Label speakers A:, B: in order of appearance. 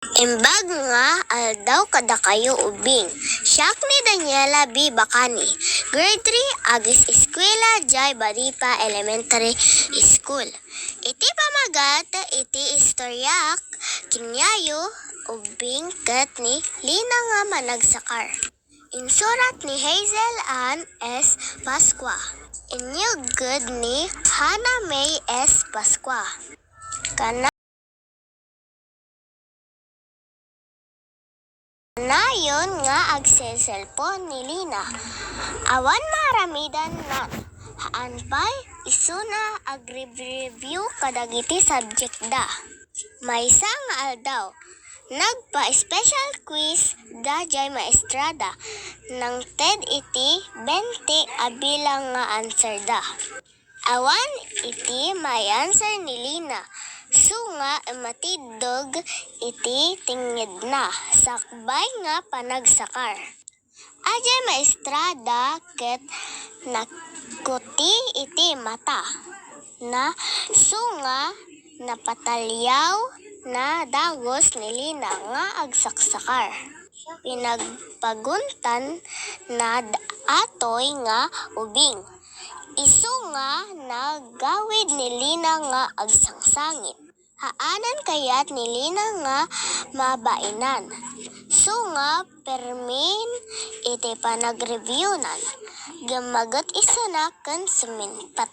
A: Imbag nga aldaw kada kayo ubing. Siyak ni Daniela B. Bacani. Grade 3, Agis Eskwela, Jai Baripa Elementary School. Iti pamagat, iti istoryak, kinyayo, ubing kat ni Lina nga managsakar. Insurat ni Hazel Ann S. Pasqua. Inyugod ni Hannah May S. Pasqua. Nayon nga agselselpon ni Lina. Awan maramidan nan. Haan pa'y isuna agrib-review kadagiti subject da. Maysa nga aldaw. Nagpa-special quiz da jay maestrada. Nang TED iti 20 abilang nga answer da. Awan iti may answer ni Lina. Nga matidog iti tingid na, sakbay nga panagsakar. Ajay maestrada ket nakuti iti mata, na nga napatalyaw na dagos ni Lina nga agsaksakar. Pinagpaguntan na atoy nga ubing. Nga nagawid ni Lina nga agsangsangit. Haanan kayat ni Lina nga mabainan. Nga permin iti panagreview nan. Gamagat isa na kan suminpat.